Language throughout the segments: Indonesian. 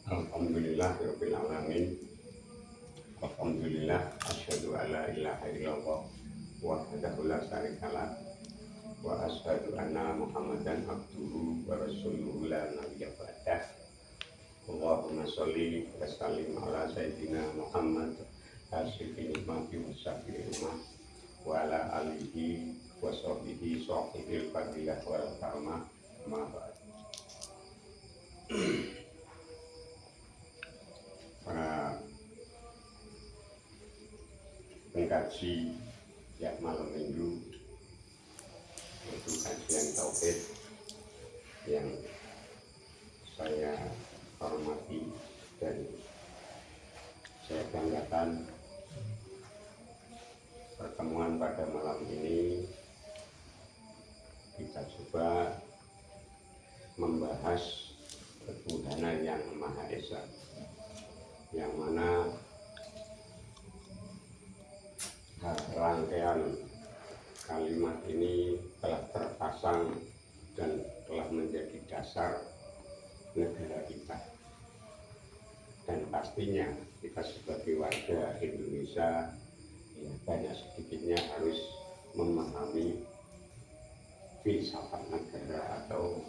Alhamdulillahirabbil alamin. Alhamdulillah asyhadu alla ilaha illallah wahdahu la syarikalah wa asyhadu anna Muhammadan abduhu wa rasuluhu la nabiyya ba'dah. Allahumma sholli wa sallim ala sayyidina Muhammad asyrafil nikmati wa syafil ummah wa ala alihi wa sahbihi sahibil fadilah wal karamah ma ba'd. Para pengkaji ya malam minggu, yaitu kajian tauhid yang saya hormati dan saya banggakan. Pertemuan pada malam ini kita coba membahas ketuhanan yang Maha Esa, yang mana rangkaian kalimat ini telah terpasang dan telah menjadi dasar negara kita. Dan pastinya kita sebagai warga Indonesia ya, banyak sedikitnya harus memahami filsafat negara atau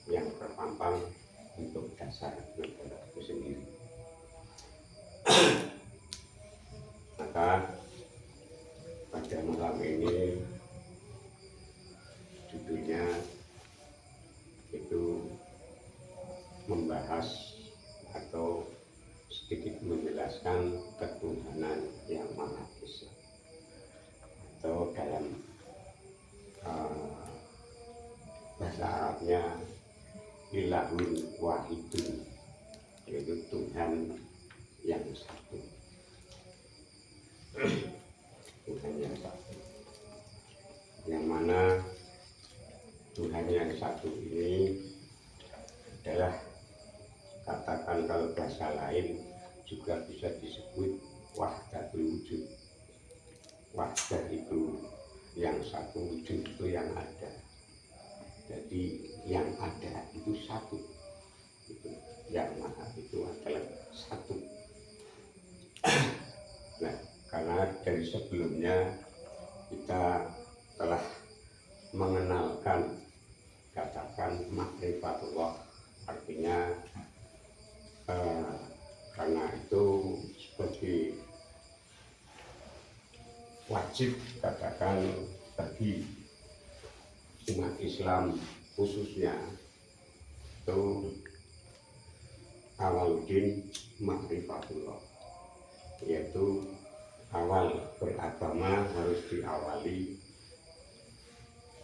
yang terpampang untuk dasar negara itu sendiri. Maka pada malam ini judulnya itu membahas atau sedikit menjelaskan ketuhanan yang Maha Esa, atau dalam bahasa Arabnya ilahun wahidun, yaitu Tuhan yang satu. Tuhan yang satu, yang mana Tuhan yang satu ini adalah, katakan kalau bahasa lain juga bisa disebut wahdatul wujud. Wahdah itu yang satu, wujud itu yang ada. Jadi yang ada itu satu, itu yang maha itu adalah satu. Nah, karena dari sebelumnya kita telah mengenalkan, katakan makrifatullah, artinya karena itu sebagai wajib, katakan bagi umat Islam khususnya, itu awaludin makrifatullah, yaitu awal beragama harus diawali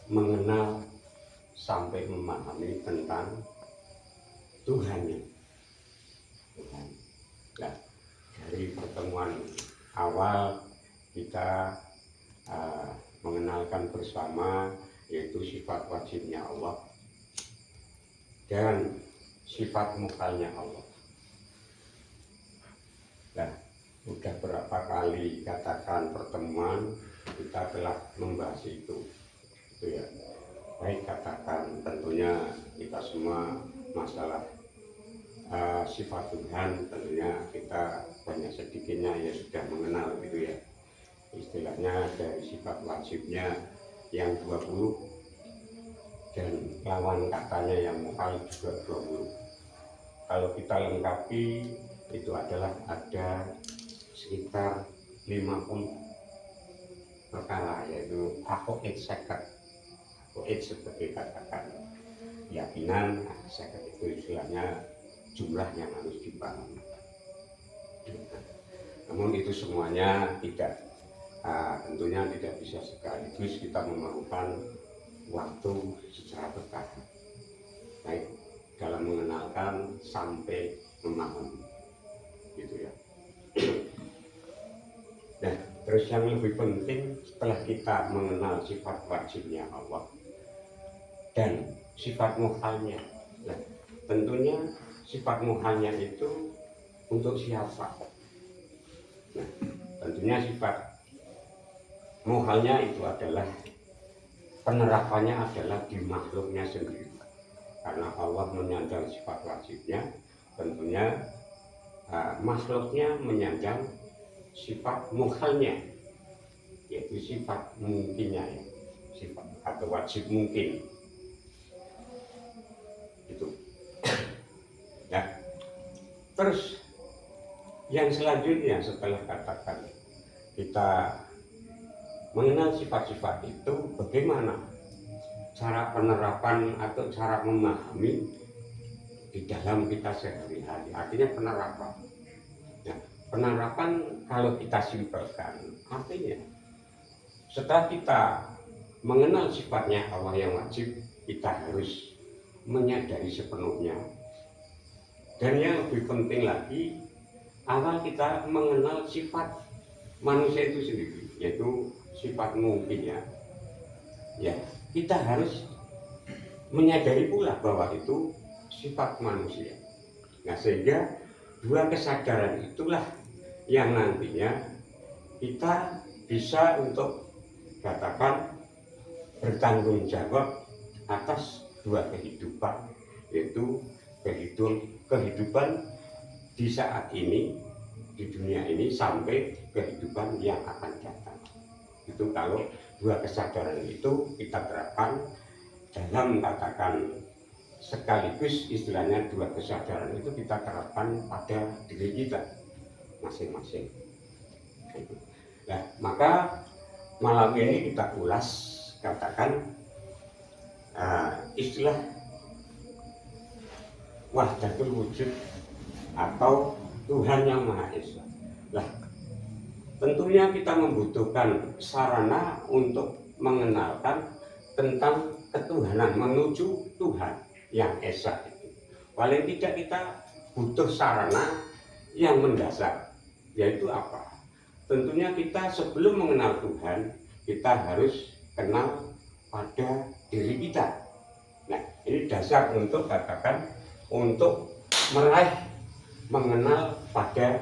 mengenal sampai memahami tentang Tuhannya. Tuhan. Nah, dari pertemuan awal kita mengenalkan bersama yaitu sifat wajibnya Allah dan sifat mukhalnya Allah. Nah, sudah berapa kali katakan pertemuan kita telah membahas itu ya. Baik, katakan tentunya kita semua masalah sifat Tuhan tentunya kita banyak sedikitnya ya sudah mengenal gitu ya. Istilahnya dari sifat wajibnya yang 20 dan lawan katanya yang mukhal juga 20. Kalau kita lengkapi itu adalah ada sekitar 50 perkara, yaitu aqaid syakat. Aqaid sebagai katakan keyakinan, syakat itu istilahnya jumlah yang harus dipahami. Namun itu semuanya tidak, tentunya tidak bisa sekaligus, kita memerlukan waktu secara bertahap, baik dalam mengenalkan sampai memahami, gitu ya. Nah, terus yang lebih penting setelah kita mengenal sifat wajibnya Allah dan sifat mukhalnya, nah, tentunya sifat mukhalnya itu untuk siapa? Nah, tentunya sifat mukhalnya itu adalah penerapannya adalah di makhluknya sendiri, karena Allah menyandang sifat wajibnya, tentunya makhluknya menyandang sifat mukhalnya, yaitu sifat mungkinnya ya, sifat atau wajib mungkin itu. Nah, terus yang selanjutnya setelah katakan kita mengenal sifat-sifat itu, bagaimana cara penerapan atau cara memahami di dalam kita sehari-hari, artinya penerapan. Nah, penerapan kalau kita simpelkan, artinya setelah kita mengenal sifatnya Allah yang wajib, kita harus menyadari sepenuhnya. Dan yang lebih penting lagi, awal kita mengenal sifat manusia itu sendiri, yaitu sifat mungkinnya. Ya, kita harus menyadari pula bahwa itu sifat manusia. Nah, sehingga dua kesadaran itulah yang nantinya kita bisa untuk katakan bertanggung jawab atas dua kehidupan, yaitu kehidupan di saat ini, di dunia ini, sampai kehidupan yang akan datang. Itu kalau dua kesadaran itu kita terapkan dalam katakan sekaligus, istilahnya dua kesadaran itu kita terapkan pada diri kita masing-masing. Nah, maka malam ini kita ulas katakan istilah wahdatul wujud atau Tuhan yang Maha Esa. Lah, tentunya kita membutuhkan sarana untuk mengenalkan tentang ketuhanan, menuju Tuhan yang Esa itu. Paling tidak kita butuh sarana yang mendasar, yaitu apa? Tentunya kita sebelum mengenal Tuhan, kita harus kenal pada diri kita. Nah, ini dasar untuk katakan untuk meraih mengenal pada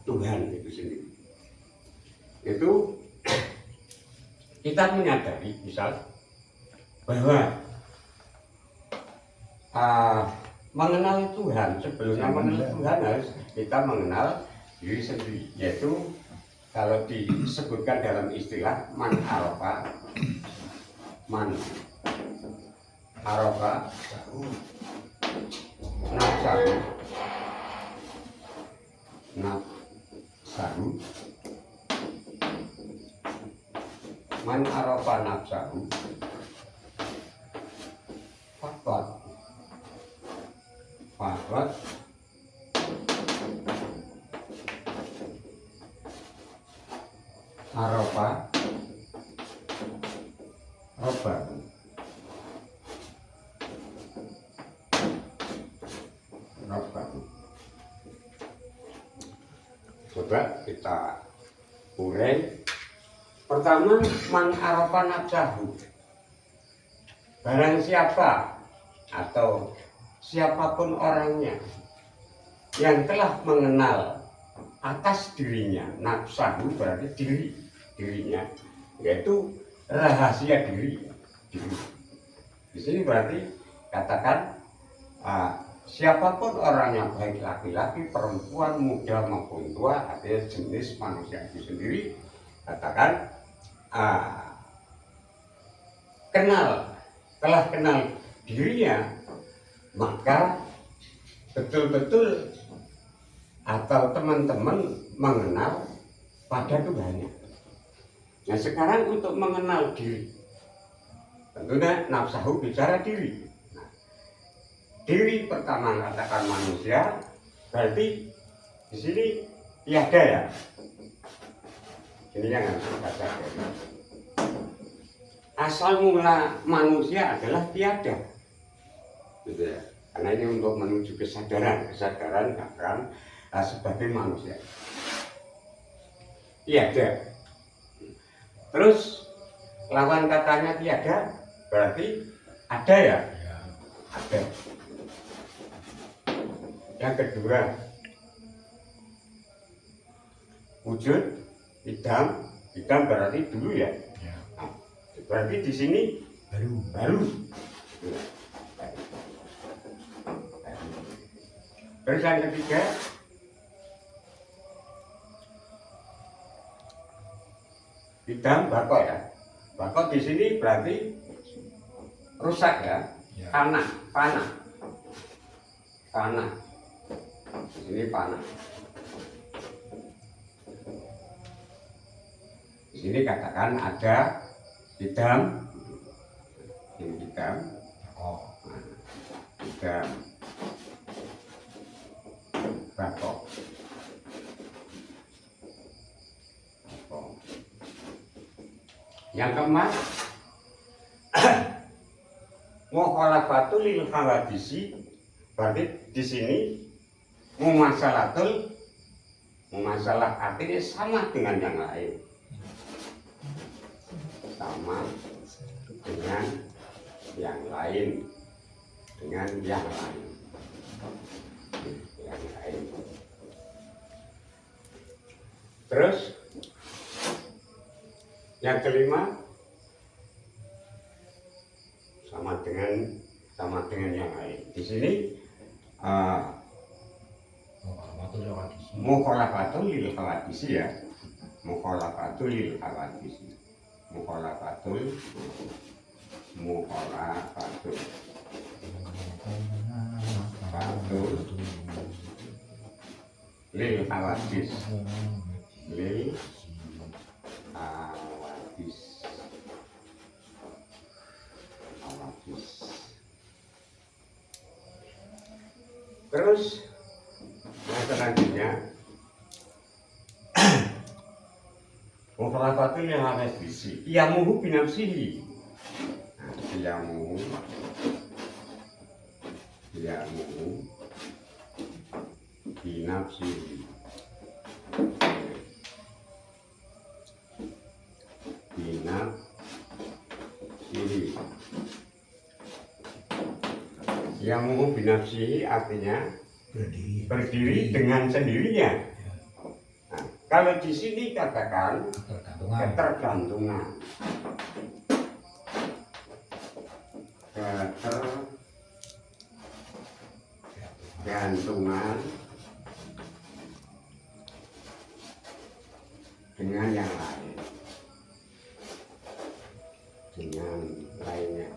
Tuhan itu sendiri. Itu kita menyadari misal bahwa mengenal Tuhan, sebelumnya mengenal Tuhan harus kita mengenal diri sendiri, yaitu kalau disebutkan dalam istilah man arafa nafsahu man arafa nafsahu faqad arafa rabbahu. Coba kita urai. Pertama, man arafa nafsahu, barang siapa atau siapapun orangnya yang telah mengenal atas dirinya, nafsahu berarti dirinya, yaitu rahasia diri. Di sini berarti katakan siapapun orangnya, baik laki-laki, perempuan, muda maupun tua, artinya jenis manusia itu sendiri, katakan telah kenal dirinya, maka betul-betul atau teman-teman mengenal pada Tuhannya. Nah, sekarang untuk mengenal diri, tentunya nafsahu bicara diri. Nah, diri pertama katakan manusia, berarti di sini tiada ya. Ini yang harus kita sadari. Asal mula manusia adalah tiada, gitu ya. Karena ini untuk menuju kesadaran katakan sebagai manusia. Tiada. Terus lawan katanya tiada berarti ada ya? Ada. Yang kedua, wujud. Idam berarti dulu ya. Nah, berarti di sini baru. Terus yang ketiga, idam bako ya. Bako di sini berarti rusak ya, panah. Di sini panah. Di sini katakan ada idam, ini idam, idam, bako. Yang keempat, mukhalafatul lil hawadisi, berarti di sini mumasalah artinya sama dengan yang lain, sama dengan yang lain, Terus yang kelima, sama dengan yang lain. Di sini mukhalafatul lil hawadisi ya. Mukhalafatul lil hawadis. Terus yang selanjutnya, mukhalafatul lil hawadisi, yamuhu binafsihi. Yamuhu binafsihi. Yamuhu binafsihi artinya berdiri dengan sendirinya. Nah, kalau di sini katakan ketergantungan. Dengan yang lain, dengan lainnya.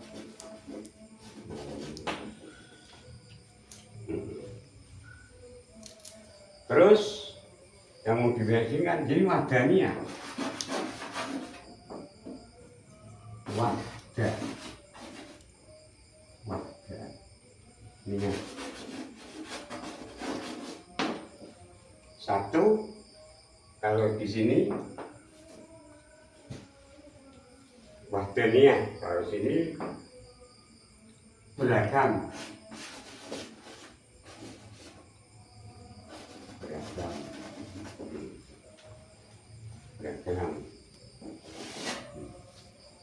Terus yang mau dibedakan jadi wahdaniah. Ini satu, kalau di sini wahdaniah, kalau sini beragam.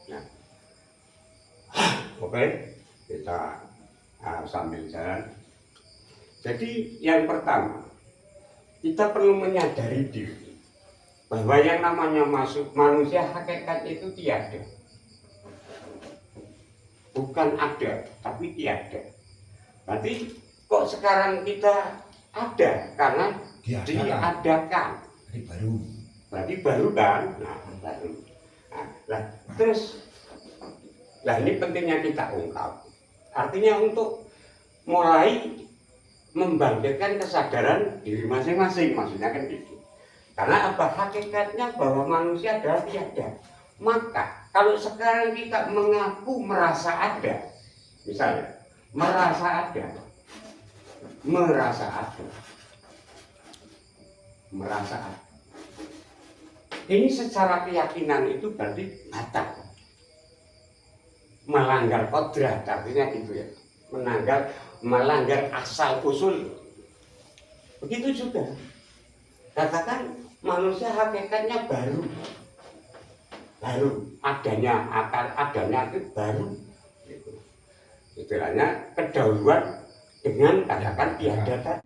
Nah, oke, kita sambil jalan. Jadi yang pertama, kita perlu menyadari diri bahwa yang namanya manusia hakikat itu tiada. Bukan ada, tapi tiada. Berarti kok sekarang kita ada karena diadakan. Berarti baru kan? Nah, baru. Nah, terus, ini pentingnya kita ungkap. Artinya untuk mulai membangkitkan kesadaran diri masing-masing, maksudnya kan gitu. Karena apa? Hakikatnya bahwa manusia adalah tiada. Maka kalau sekarang kita mengaku merasa ada, misalnya merasa ada, ini secara keyakinan itu berarti batal, melanggar kodrat, artinya gitu ya, melanggar asal usul. Begitu juga katakan manusia hakikatnya baru adanya itu baru gitu. Istilahnya kedahuluan dengan katakan tiada.